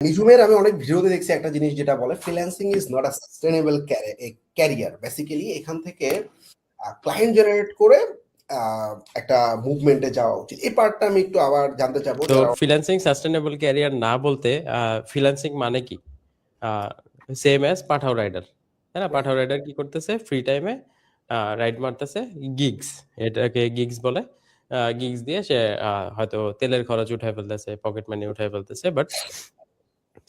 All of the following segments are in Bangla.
নিঝুমের আমি অনেক ভিডিওতে দেখছি একটা জিনিস যেটা বলে freelancing is not a sustainable career. Basically এখান থেকে ক্লায়েন্ট জেনারেট করে একটা মুভমেন্টে যাওয়া উচিত। এই পার্টটা আমি একটু আবার জানতে চাবো তো যারা ফ্রিল্যান্সিং সাস্টেনেবল ক্যারিয়ার না বলতে ফ্রিল্যান্সিং মানে কি? সেম অ্যাজ পাঠাও রাইডার, তাই না? পাঠাও রাইডার কি করতেছে? ফ্রি টাইমে রাইড মারতেছে গিগস, এটাকে গিগস বলে। গিগস দিয়ে সে হয়তো তেলের খরচ উঠায় ফেলতেছে, পকেট মানি উঠায় ফেলতেছে, বাট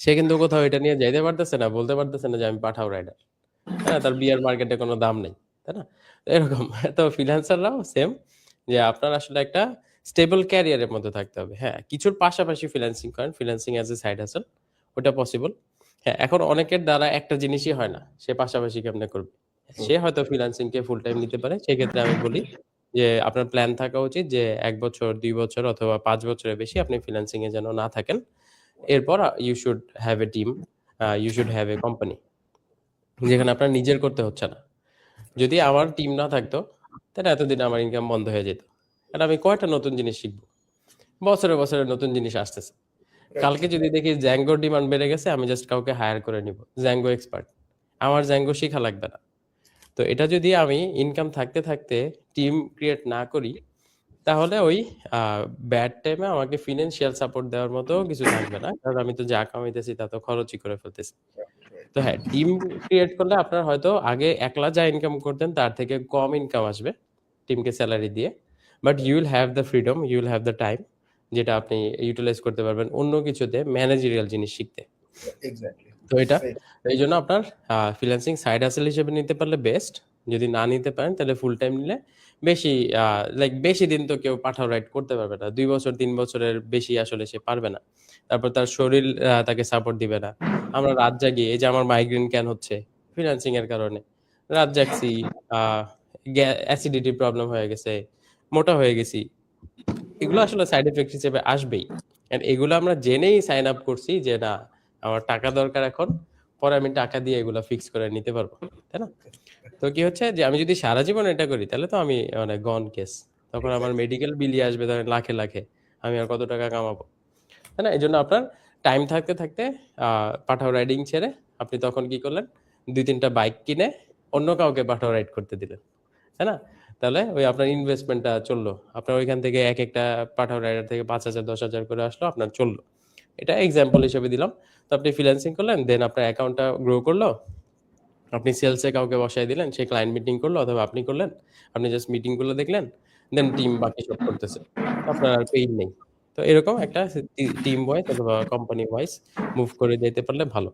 সে কিন্তু কোথাও এটা নিয়ে যাইতে পারতেছে না, বলতে পারতেছে না যে আমি পাঠাও রাইডার। হ্যাঁ, তার বিয়ার মার্কেটে কোনো দাম নেই, তাই না? তো এরকম তো ফ্রিল্যান্সাররাও সেম, যে আপনার আসলে একটা স্টেবল ক্যারিয়ারের মধ্যে থাকতে হবে। হ্যাঁ, কিছুর পাশাপাশি ফ্রিল্যান্সিং করেন, freelancing as a side hustle, ওটা পসিবল। হ্যাঁ, এখন অনেকের দ্বারা একটা জিনিসই হয় না, সে পাশাপাশি কেমনে করবে? সে হয়তো ফ্রিল্যান্সিংকে ফুল টাইম নিতে পারে। সেক্ষেত্রে আমি বলি যে আপনার প্ল্যান থাকা উচিত যে ১ বছর, ২ বছর অথবা ৫ বছরের বেশি আপনি ফ্রিল্যান্সিং এ যেন না থাকেন। এরপর you should have a team, you should have a company, যেখানে আপনার নিজের করতে হচ্ছে না। যদি আমার টিম না থাকতো, তাহলে এতদিন আমার ইনকাম বন্ধ হয়ে যেত। আর আমি কয়টা নতুন জিনিস শিখবো? বছরে বছরে নতুন জিনিস আসতেছে। কালকে যদি দেখি জ্যাঙ্গোর ডিমান্ড বেড়ে গেছে, আমি জাস্ট কাউকে হায়ার করে নিব, জ্যাঙ্গো এক্সপার্ট। আমার জ্যাঙ্গো শেখা লাগবে না। তো এটা যদি আমি ইনকাম থাকতে থাকতে টিম ক্রিয়েট না করি, তাহলে ওই ব্যাড টাইমে আমাকে ফিনান্সিয়াল সাপোর্ট দেওয়ার মতো কিছু থাকবে না, কারণ আমি তো যা কামাইতেছি তা তো খরচই করে ফেলতেছি। তো হ্যাঁ, টিম ক্রিয়েট করলে আপনার হয়তো আগে একলা যা ইনকাম করতেন তার থেকে কম ইনকাম আসবে টিমকে স্যালারি দিয়ে, but you will have the freedom, you will have the time, যেটা আপনি ইউটিলাইজ করতে পারবেন অন্য কিছুতে, ম্যানেজেরিয়াল জিনিস শিখতে। এক্স্যাক্টলি তো এটা এই জন্য আপনার ফ্রিল্যান্সিং সাইড হাসেল হিসেবে নিতে পারলে বেস্ট। যদি না নিতে পারেন তাহলে ফুল টাইম নিলে বেশি, লাইক বেশি দিন তো কেউ পাঠাও রাইড করতে পারবে না, ২ বছর ৩ বছরের বেশি আসলে সে পারবে না। তারপর তার শরীর তাকে সাপোর্ট দিবে না। আমরা রাত জাগি, এই যে আমার মাইগ্রেন কেন হচ্ছে? ফ্রিল্যান্সিং এর কারণে। রাত জাগছি, অ্যাসিডিটি প্রবলেম হয়ে গেছে, মোটা হয়ে গেছি। এগুলো আসলে সাইড এফেক্ট হিসেবে আসবেই। এন্ড এগুলো আমরা জেনেই সাইন আপ করছি যে না, আমার টাকা দরকার এখন, পরে আমি টাকা দিয়ে এগুলো ফিক্স করে নিতে পারবো, তাই না? তো কি হচ্ছে যে আমি যদি সারা জীবন এটা করি তাহলে তো আমি মানে গন কেস, তখন আমার মেডিকেল বিলই আসবে ধরেন লাখে লাখে, আমি আর কত টাকা কামাবো, তাই না? এই জন্য আপনার টাইম থাকতে থাকতে পাঠাও রাইডিং ছেড়ে আপনি তখন কি করলেন? ২-৩টা বাইক কিনে অন্য কাউকে পাঠাও রাইড করতে দিলেন, তাই না? তাহলে ওই আপনার ইনভেস্টমেন্টটা চললো, আপনার ওইখান থেকে এক একটা পাঠাও রাইডার থেকে ৫,০০০ ১০,০০০ করে আসলো, আপনার চললো। এটা এক্সাম্পল হিসেবে দিলাম। তো আপনি ফ্রিল্যান্সিং করলেন, দেন আপনার অ্যাকাউন্টটা গ্রো করলো, আপনি সেলসে কাউকে বসায় দিলেন, সে ক্লায়েন্ট মিটিং করলো অথবা আপনি করলেন, আপনি জাস্ট মিটিং গুলো দেখলেন, দেন টিম বাকি সব করতেছে, আপনার আর পেইন নেই। তো এরকম একটা টিম ওয়াইজ অথবা কোম্পানি ওয়াইজ মুভ করে যেতে পারলে ভালো।